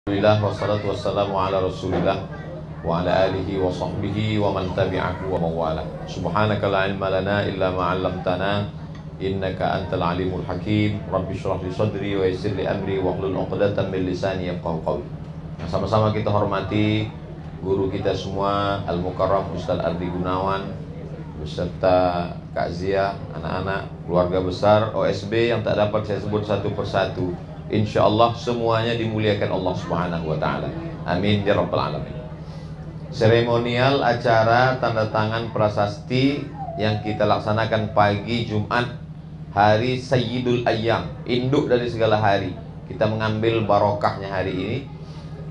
Alhamdulillah wassalatu wassalamu ala rasulillah wa ala alihi wa sahbihi wa man tabi'ahu wa mawala. Subhanaka la ilma lana illa ma 'allamtana innaka antal alimul hakim. Rabbi shrah li sadri wa yassir li amri wa hlul 'uqdatam min lisani yafqahu qawli. Nah, sama-sama kita hormati guru kita semua Al-Mukarram Ustaz Ardi Gunawan beserta Kak Zia, anak-anak, keluarga besar OSB yang tak dapat saya sebut satu persatu. Insyaallah semuanya dimuliakan Allah Subhanahu wa taala. Amin ya rabbal alamin. Seremonial acara tanda tangan prasasti yang kita laksanakan pagi Jumat, hari Sayyidul Ayyam, induk dari segala hari. Kita mengambil barokahnya hari ini,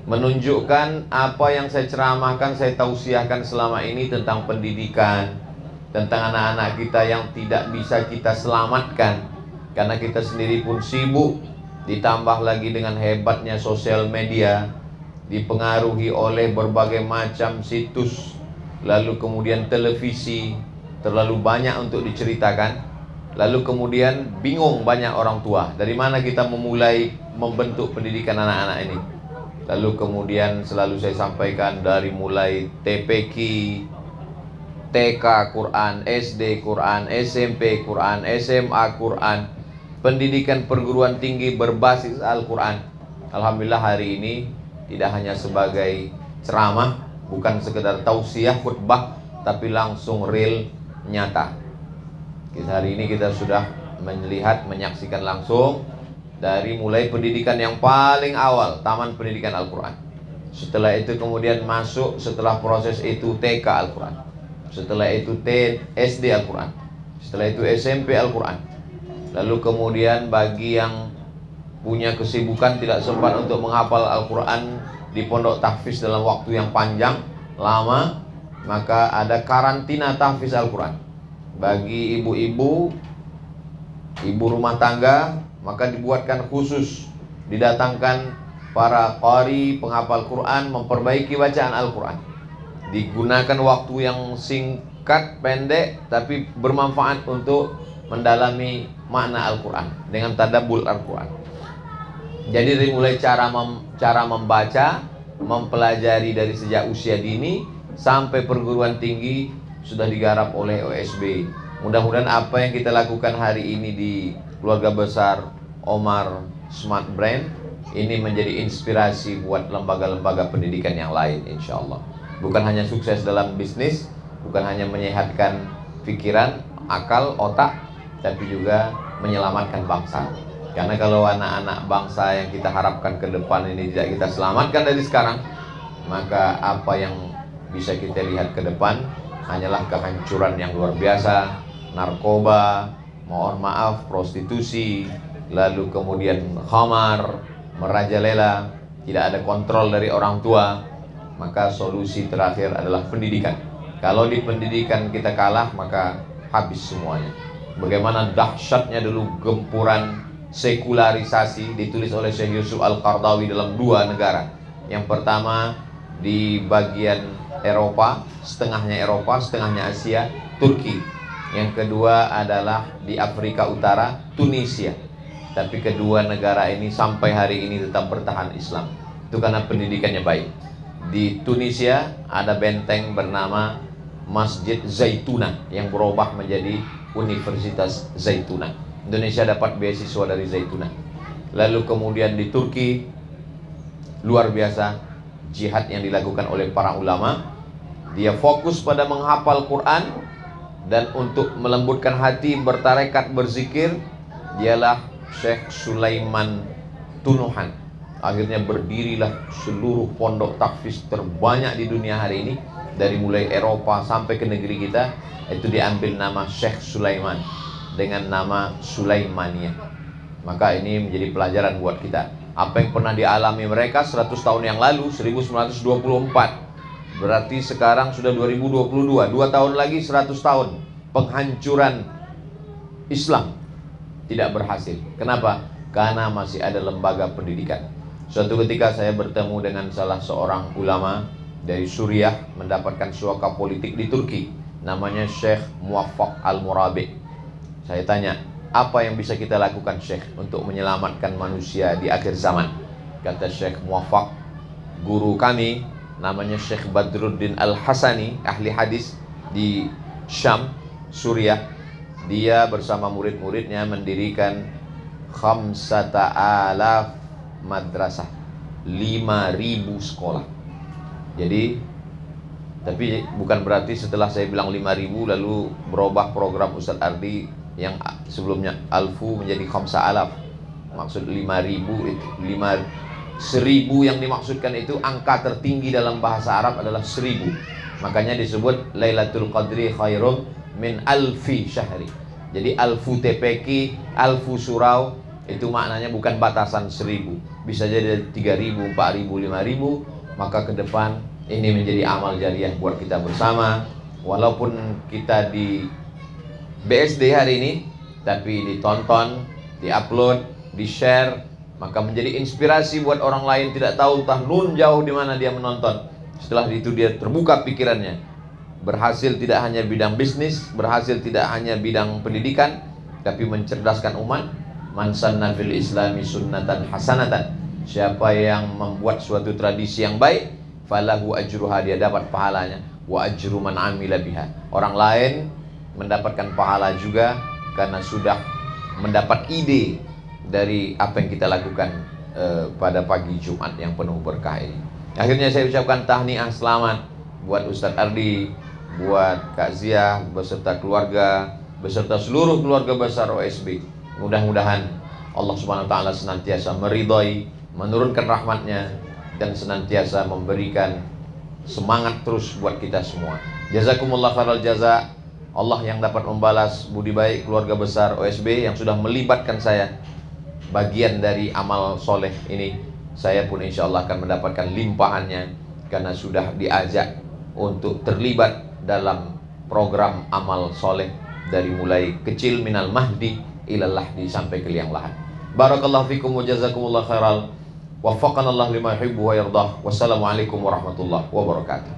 menunjukkan apa yang saya ceramahkan, saya tausiahkan selama ini tentang pendidikan, tentang anak-anak kita yang tidak bisa kita selamatkan karena kita sendiri pun sibuk. Ditambah lagi dengan hebatnya sosial media, dipengaruhi oleh berbagai macam situs, lalu kemudian televisi, terlalu banyak untuk diceritakan. Lalu kemudian bingung banyak orang tua, dari mana kita memulai membentuk pendidikan anak-anak ini. Lalu kemudian selalu saya sampaikan dari mulai TPQ, TK Quran, SD Quran, SMP Quran, SMA Quran, pendidikan perguruan tinggi berbasis Al-Quran. Alhamdulillah hari ini tidak hanya sebagai ceramah, bukan sekedar tausiah khutbah, tapi langsung real, nyata. Hari ini kita sudah melihat, menyaksikan langsung dari mulai pendidikan yang paling awal, taman pendidikan Al-Quran. Setelah itu kemudian masuk, setelah proses itu TK Al-Quran, setelah itu SD Al-Quran, setelah itu SMP Al-Quran. Lalu kemudian bagi yang punya kesibukan tidak sempat untuk menghafal Al-Quran di pondok tahfiz dalam waktu yang panjang, lama, maka ada karantina tahfiz Al-Quran. Bagi ibu-ibu, ibu rumah tangga, maka dibuatkan khusus, didatangkan para qari, penghafal Quran, memperbaiki bacaan Al-Quran. Digunakan waktu yang singkat, pendek, tapi bermanfaat untuk mendalami makna Al-Quran dengan tadabbur Al-Quran. Jadi dari mulai cara membaca, mempelajari dari sejak usia dini sampai perguruan tinggi sudah digarap oleh OSB. Mudah-mudahan apa yang kita lakukan hari ini di keluarga besar Omar Smart Brain ini menjadi inspirasi buat lembaga-lembaga pendidikan yang lain, insya Allah. Bukan hanya sukses dalam bisnis, bukan hanya menyehatkan pikiran, akal, otak, tapi juga menyelamatkan bangsa. Karena kalau anak-anak bangsa yang kita harapkan ke depan ini tidak kita selamatkan dari sekarang, maka apa yang bisa kita lihat ke depan hanyalah kehancuran yang luar biasa. Narkoba, mohon maaf, prostitusi, lalu kemudian khamar, merajalela, tidak ada kontrol dari orang tua. Maka solusi terakhir adalah pendidikan. Kalau di pendidikan kita kalah, maka habis semuanya. Bagaimana dahsyatnya dulu gempuran sekularisasi ditulis oleh Syekh Yusuf Al-Qardawi dalam dua negara. Yang pertama di bagian Eropa, setengahnya Asia, Turki. Yang kedua adalah di Afrika Utara, Tunisia. Tapi kedua negara ini sampai hari ini tetap bertahan Islam. Itu karena pendidikannya baik. Di Tunisia ada benteng bernama Masjid Zaituna yang berubah menjadi Universitas Zaituna. Indonesia dapat beasiswa dari Zaituna. Lalu kemudian di Turki, luar biasa jihad yang dilakukan oleh para ulama. Dia fokus pada menghafal Quran dan untuk melembutkan hati, bertarekat, berzikir. Dialah Syekh Sulaiman Tunuhan. Akhirnya berdirilah seluruh pondok tahfiz terbanyak di dunia hari ini. Dari mulai Eropa sampai ke negeri kita, itu diambil nama Syekh Sulaiman dengan nama Sulaimaniyah. Maka ini menjadi pelajaran buat kita. Apa yang pernah dialami mereka 100 tahun yang lalu, 1924, berarti sekarang sudah 2022, 2 tahun lagi 100 tahun penghancuran Islam tidak berhasil. Kenapa? Karena masih ada lembaga pendidikan. Suatu ketika saya bertemu dengan salah seorang ulama dari Suriah, mendapatkan suaka politik di Turki, namanya Syekh Muwaffaq Al-Murabi. Saya tanya, apa yang bisa kita lakukan Syekh untuk menyelamatkan manusia di akhir zaman? Kata Syekh Muwaffaq, guru kami namanya Syekh Badruddin Al-Hasani, ahli hadis di Syam, Suriah. Dia bersama murid-muridnya mendirikan 5,000 madrasah, 5.000 sekolah. Jadi, tapi bukan berarti setelah saya bilang 5.000 lalu berubah program Ustadz Ardi yang sebelumnya alfu menjadi 5,000. Maksud 5.000 itu 1.000 yang dimaksudkan itu angka tertinggi dalam bahasa Arab adalah 1.000. Makanya disebut Lailatul Qadri khairum min alfi syahri. Jadi alfu TPQ, alfu surau itu maknanya bukan batasan 1.000, bisa jadi 3.000, 4.000, 5.000. Maka ke depan ini menjadi amal jariah buat kita bersama. Walaupun kita di BSD hari ini, tapi ditonton, diupload, di-share, maka menjadi inspirasi buat orang lain. Tidak tahu entah nun jauh di mana dia menonton. Setelah itu dia terbuka pikirannya, berhasil tidak hanya bidang bisnis, berhasil tidak hanya bidang pendidikan, tapi mencerdaskan umat. Man sanna fil islami sunnatan hasanatan, siapa yang membuat suatu tradisi yang baik, falahu ajruha, dia dapat pahalanya, wa ajru man amila biha, orang lain mendapatkan pahala juga karena sudah mendapat ide dari apa yang kita lakukan pada pagi Jumat yang penuh berkah ini. Akhirnya saya ucapkan tahniah selamat buat Ustadz Ardi, buat Kak Zia beserta keluarga, beserta seluruh keluarga besar OSB. Mudah-mudahan Allah Subhanahu wa taala senantiasa meridhai, menurunkan rahmatnya, dan senantiasa memberikan semangat terus buat kita semua. Jazakumullah khairal jaza. Allah yang dapat membalas budi baik keluarga besar OSB yang sudah melibatkan saya bagian dari amal soleh ini. Saya pun insya Allah akan mendapatkan limpahannya karena sudah diajak untuk terlibat dalam program amal soleh dari mulai kecil minal mahdi ilal lahdi sampai ke liang lahat. Barakallahu fikum wa jazakumullah khairal. Waffaqanallahu lima yuhibbu wa yardah. Wassalamualaikum warahmatullahi wabarakatuh.